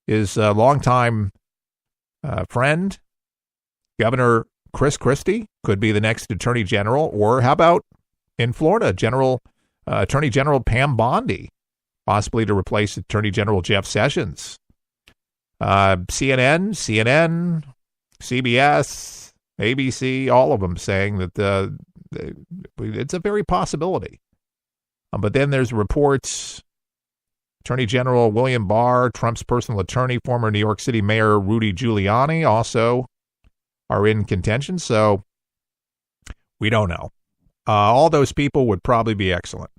His longtime friend, Governor Christie, could be the next Attorney General. Or how about in Florida, Attorney General Pam Bondi, possibly to replace Attorney General Jeff Sessions. CNN, CBS, ABC, all of them saying that it's a very possibility. But then there's reports, Attorney General William Barr, Trump's personal attorney, former New York City Mayor Rudy Giuliani also are in contention. So we don't know. All those people would probably be excellent.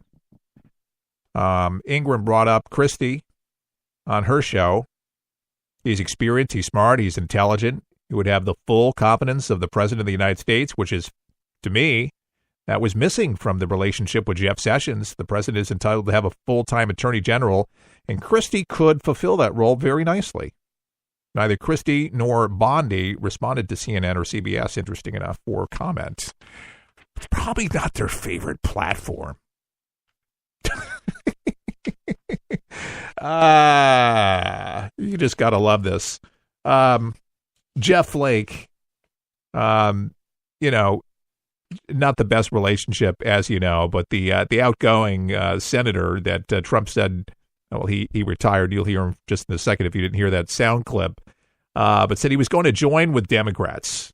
Ingram brought up Christie on her show. He's experienced, he's smart, he's intelligent. He would have the full confidence of the President of the United States, which is, to me, that was missing from the relationship with Jeff Sessions. The President is entitled to have a full-time Attorney General, and Christie could fulfill that role very nicely. Neither Christie nor Bondi responded to CNN or CBS, interesting enough, for comment. It's probably not their favorite platform. You just got to love this. Jeff Flake, not the best relationship, as you know, but the outgoing senator that Trump said, well, he retired. You'll hear him just in a second if you didn't hear that sound clip, but said he was going to join with Democrats.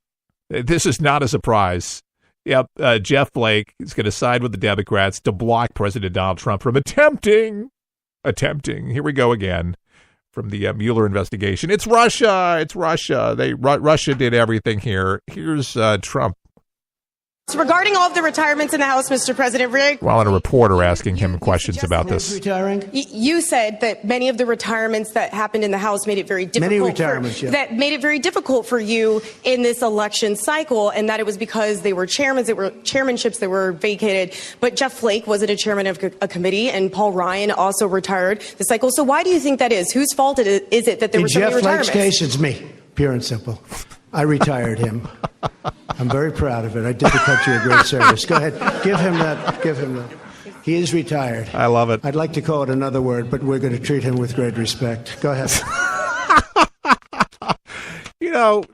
This is not a surprise. Yep, Jeff Flake is going to side with the Democrats to block President Donald Trump from attempting. Here we go again from the Mueller investigation. It's Russia. Russia did everything here. Here's Trump. So regarding all of the retirements in the House, Mr. President, while a reporter asking him questions about this. You said that many of the retirements that happened in the House made it very difficult. That made it very difficult for you in this election cycle, and that it was because they were chairmanships that were vacated. But Jeff Flake wasn't a chairman of a committee, and Paul Ryan also retired the cycle. So why do you think that is? Whose fault is it that there were so many retirements? In Jeff Flake's case, it's me, pure and simple. I retired him. I'm very proud of it. I did the country a great service. Go ahead. Give him that. He is retired. I love it. I'd like to call it another word, but we're going to treat him with great respect. Go ahead.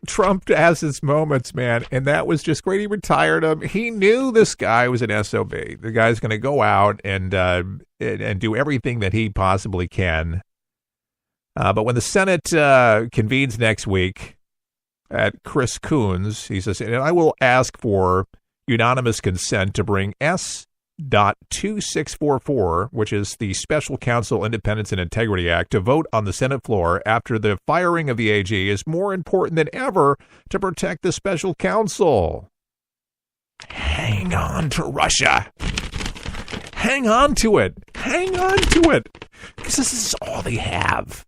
Trump has his moments, man, and that was just great. He retired him. He knew this guy was an SOB. The guy's going to go out and do everything that he possibly can. But when the Senate convenes next week, at Chris Coons, he says, and I will ask for unanimous consent to bring S.2644, which is the Special Counsel Independence and Integrity Act, to vote on the Senate floor after the firing of the AG is more important than ever to protect the special counsel. Hang on to Russia. Hang on to it. Because this is all they have.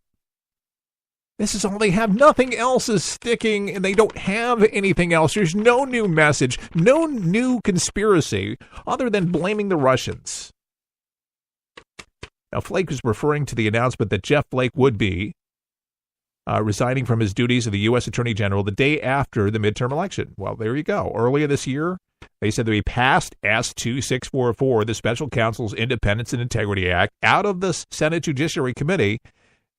Nothing else is sticking, and they don't have anything else. There's no new message, no new conspiracy other than blaming the Russians. Now, Flake was referring to the announcement that Jeff Flake would be resigning from his duties as the U.S. Attorney General the day after the midterm election. Well, there you go. Earlier this year, they said that we passed S2644, the Special Counsel's Independence and Integrity Act, out of the Senate Judiciary Committee.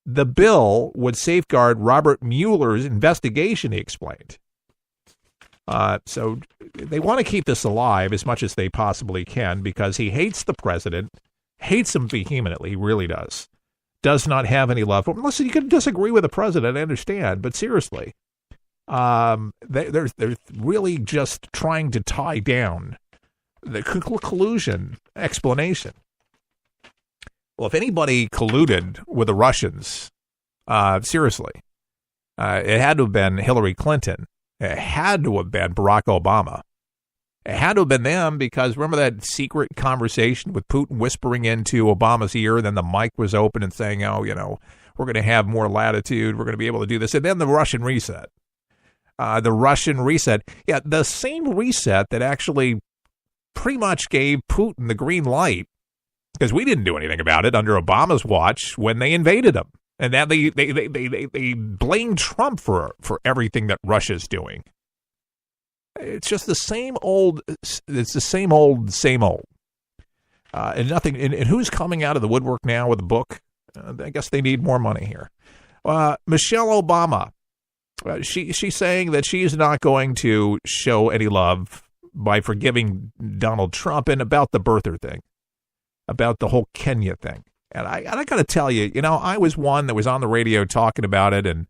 The bill would safeguard Robert Mueller's investigation, he explained. So they want to keep this alive as much as they possibly can because he hates the president, hates him vehemently, he really does. Does not have any love for him. Listen, you can disagree with the president, I understand, but seriously, they're really just trying to tie down the collusion explanation. Well, if anybody colluded with the Russians, seriously, it had to have been Hillary Clinton. It had to have been Barack Obama. It had to have been them because remember that secret conversation with Putin whispering into Obama's ear, then the mic was open and saying, we're going to have more latitude. We're going to be able to do this. And then the Russian reset. Yeah, the same reset that actually pretty much gave Putin the green light. Because we didn't do anything about it under Obama's watch when they invaded him. And that they blame Trump for everything that Russia's doing. It's just the same old. It's the same old. And nothing. And who's coming out of the woodwork now with a book? I guess they need more money here. Michelle Obama, she's saying that she's not going to show any love by forgiving Donald Trump, and about the birther thing, about the whole Kenya thing. And I got to tell you, I was one that was on the radio talking about it, and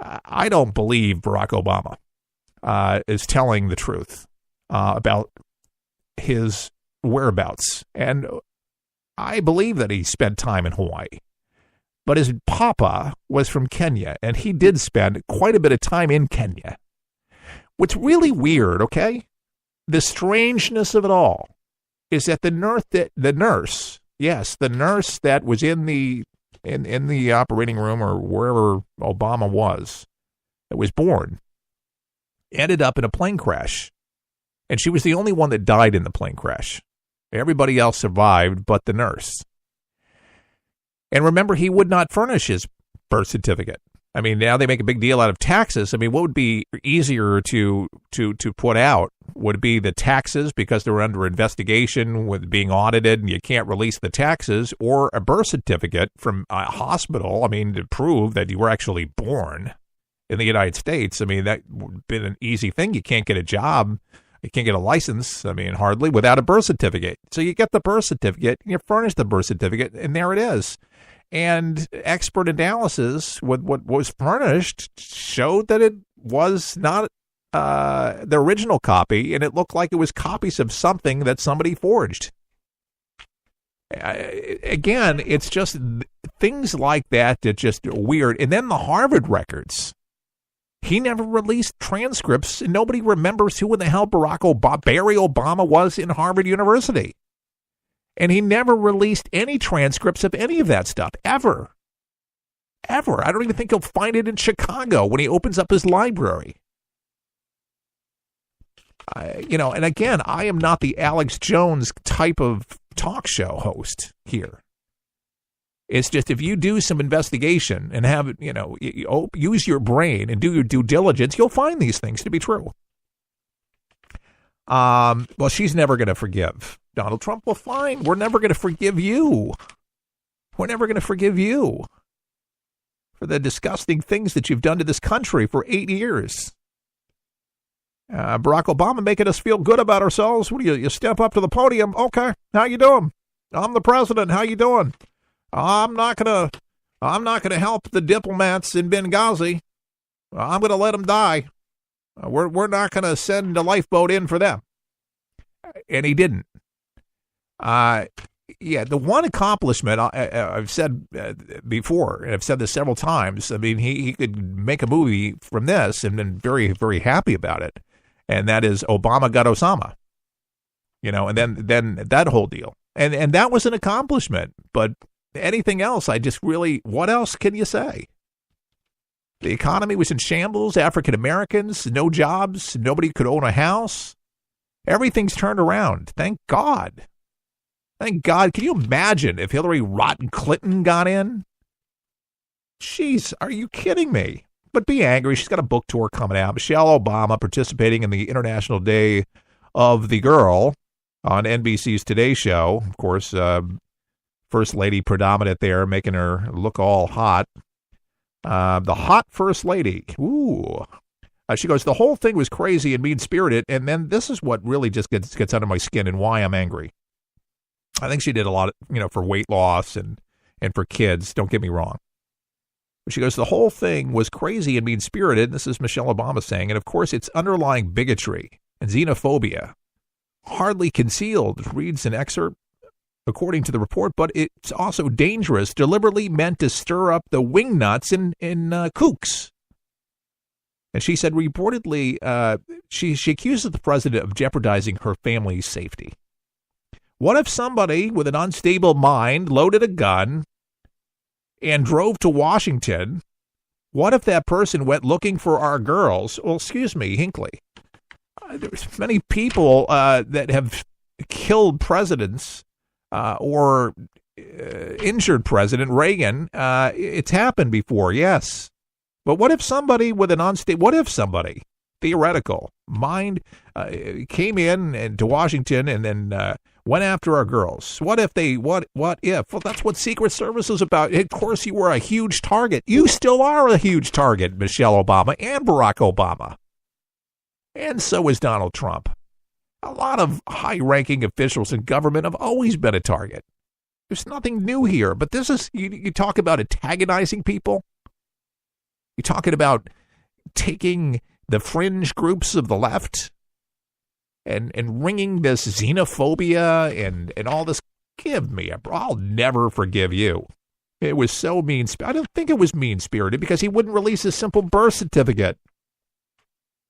I don't believe Barack Obama is telling the truth about his whereabouts. And I believe that he spent time in Hawaii. But his papa was from Kenya, and he did spend quite a bit of time in Kenya. What's really weird, okay, the strangeness of it all is that the nurse that was in the operating room or wherever Obama was, that was born, ended up in a plane crash. And she was the only one that died in the plane crash. Everybody else survived but the nurse. And remember, he would not furnish his birth certificate. I mean, now they make a big deal out of taxes. I mean, what would be easier to put out? Would it be the taxes because they're under investigation with being audited and you can't release the taxes, or a birth certificate from a hospital, I mean, to prove that you were actually born in the United States? I mean, that would have been an easy thing. You can't get a job. You can't get a license, I mean, hardly, without a birth certificate. So you get the birth certificate, you furnish the birth certificate, and there it is. And expert analysis, what was furnished, showed that it was not the original copy, and it looked like it was copies of something that somebody forged. Again, it's just things like that just weird. And then the Harvard records. He never released transcripts, and nobody remembers who in the hell Barry Obama was in Harvard University. And he never released any transcripts of any of that stuff, ever. Ever. I don't even think he'll find it in Chicago when he opens up his library. And again, I am not the Alex Jones type of talk show host here. It's just if you do some investigation and have, use your brain and do your due diligence, you'll find these things to be true. Well, she's never going to forgive Donald Trump. Well, fine. We're never going to forgive you. We're never going to forgive you for the disgusting things that you've done to this country for 8 years. Barack Obama making us feel good about ourselves. What do you step up to the podium? Okay, how you doing? I'm the president. How you doing? I'm not gonna help the diplomats in Benghazi. I'm gonna let them die. We're not gonna send a lifeboat in for them. And he didn't. The one accomplishment I've said before, and I've said this several times. I mean, he could make a movie from this and been very, very happy about it, and that is Obama got Osama. And then that whole deal, and that was an accomplishment. But anything else, what else can you say? The economy was in shambles. African Americans, no jobs. Nobody could own a house. Everything's turned around. Thank God. Thank God. Can you imagine if Hillary Rotten Clinton got in? Jeez, are you kidding me? But be angry. She's got a book tour coming out. Michelle Obama participating in the International Day of the Girl on NBC's Today Show. Of course, First Lady predominant there, making her look all hot. The hot First Lady. Ooh. She goes, the whole thing was crazy and mean-spirited, and then this is what really just gets under my skin and why I'm angry. I think she did a lot, for weight loss and for kids. Don't get me wrong. But she goes, the whole thing was crazy and mean-spirited. This is Michelle Obama saying, and of course it's underlying bigotry and xenophobia, hardly concealed, reads an excerpt according to the report, but it's also dangerous, deliberately meant to stir up the wingnuts in kooks. And she said, reportedly, she accuses the president of jeopardizing her family's safety. What if somebody with an unstable mind loaded a gun and drove to Washington? What if that person went looking for our girls? Well, excuse me, Hinckley. There's many people that have killed presidents or injured President Reagan. It's happened before, yes. But what if somebody with an unstable, what if somebody theoretical. Mind came in and to Washington and then went after our girls. What if? Well, that's what Secret Service is about. Of course, you were a huge target. You still are a huge target, Michelle Obama and Barack Obama. And so is Donald Trump. A lot of high-ranking officials in government have always been a target. There's nothing new here. But this is, you talk about antagonizing people. You're talking about taking the fringe groups of the left and ringing this xenophobia and all this. Give me a, I'll never forgive you. It was so mean. I don't think it was mean-spirited because he wouldn't release a simple birth certificate.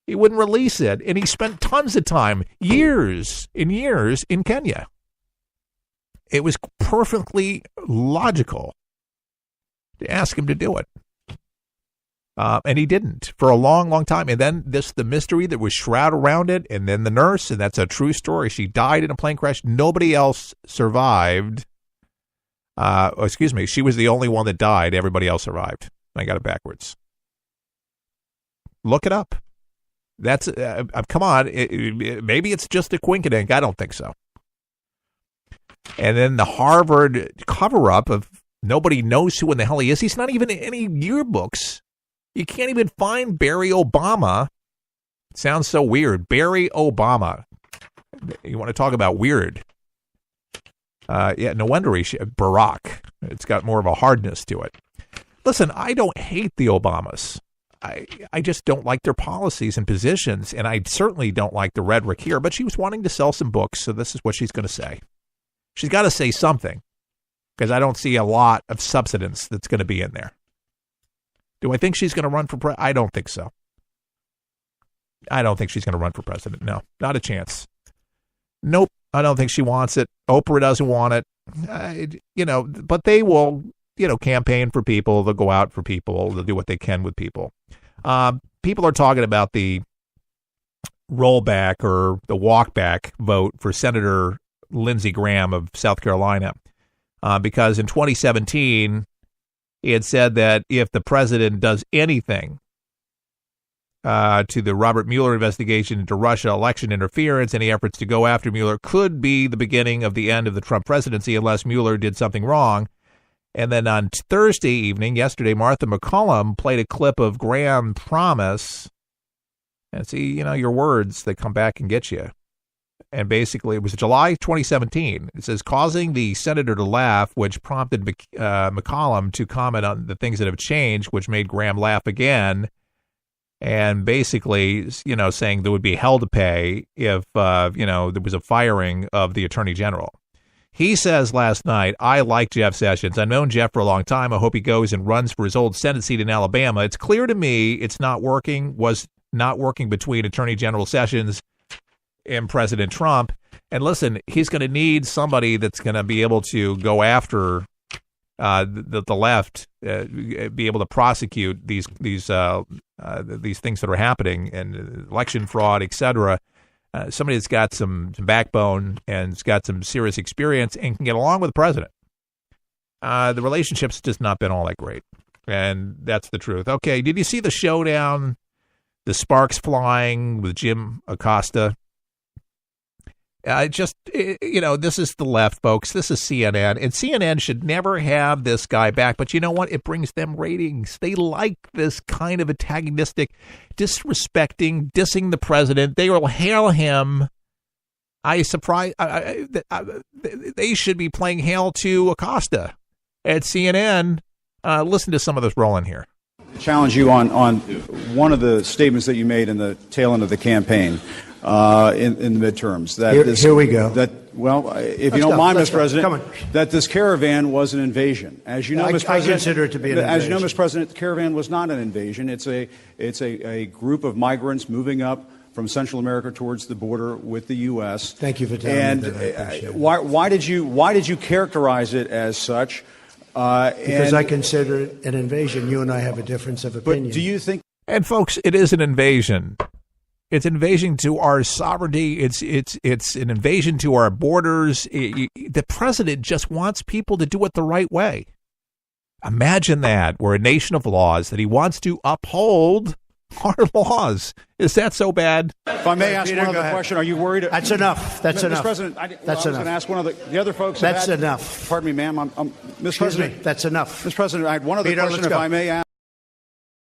He wouldn't release it, and he spent tons of time, years and years, in Kenya. It was perfectly logical to ask him to do it. And he didn't for a long, long time. And then the mystery that was shrouded around it, and then the nurse, and that's a true story. She died in a plane crash. Nobody else survived. She was the only one that died. Everybody else survived. I got it backwards. Look it up. That's come on. Maybe it's just a quinkadink. I don't think so. And then the Harvard cover-up of nobody knows who in the hell he is. He's not even in any yearbooks. You can't even find Barry Obama. It sounds so weird. Barry Obama. You want to talk about weird? No wonder Barack. It's got more of a hardness to it. Listen, I don't hate the Obamas. I just don't like their policies and positions, and I certainly don't like the rhetoric here, but she was wanting to sell some books, so this is what she's going to say. She's got to say something, because I don't see a lot of substance that's going to be in there. Do I think she's going to run for president? I don't think so. I don't think she's going to run for president. No, not a chance. Nope, I don't think she wants it. Oprah doesn't want it. But they will, campaign for people. They'll go out for people. They'll do what they can with people. People are talking about the rollback or the walkback vote for Senator Lindsey Graham of South Carolina, because in 2017, he had said that if the president does anything to the Robert Mueller investigation into Russia election interference, any efforts to go after Mueller could be the beginning of the end of the Trump presidency unless Mueller did something wrong. And then on Thursday evening, yesterday, Martha McCollum played a clip of Graham promise. And see, your words, they come back and get you. And basically, it was July 2017. It says, causing the senator to laugh, which prompted McCollum to comment on the things that have changed, which made Graham laugh again. And basically, saying there would be hell to pay if, there was a firing of the attorney general. He says last night, I like Jeff Sessions. I've known Jeff for a long time. I hope he goes and runs for his old Senate seat in Alabama. It's clear to me it's not working, was not working between Attorney General Sessions and President Trump. And listen, he's going to need somebody that's going to be able to go after the left, be able to prosecute these things that are happening and election fraud, et cetera. Somebody that's got some backbone and has got some serious experience and can get along with the president. The relationship's just not been all that great, and that's the truth. Okay, did you see the showdown, the sparks flying with Jim Acosta? This is the left, folks. This is CNN, and CNN should never have this guy back. But you know what? It brings them ratings. They like this kind of antagonistic, disrespecting, dissing the president. They will hail him. They should be playing hail to Acosta at CNN. Listen to some of this rolling here. Challenge you on one of the statements that you made in the tail end of the campaign. In the midterms. Here we go. If you don't mind, Mr. President, that this caravan was an invasion. As you know, Mr. President, I consider it to be an invasion. As you know, Mr. President, the caravan was not an invasion. It's a group of migrants moving up from Central America towards the border with the U.S. Thank you for telling me that. I appreciate it. Why did you characterize it as such? Because I consider it an invasion. You and I have a difference of opinion. But do you think? And folks, it is an invasion. It's an invasion to our sovereignty. It's an invasion to our borders. The president just wants people to do it the right way. Imagine that. We're a nation of laws that he wants to uphold. our laws. Is that so bad? If I may ask Peter, one other question, are you worried? That's enough. That's enough. Mr. President, I was enough. going to ask one of the other folks. That's enough. Pardon me, ma'am. Mr. Excuse President, me. That's enough. Mr. President, I had one other Peter, question, let's if go. I may ask.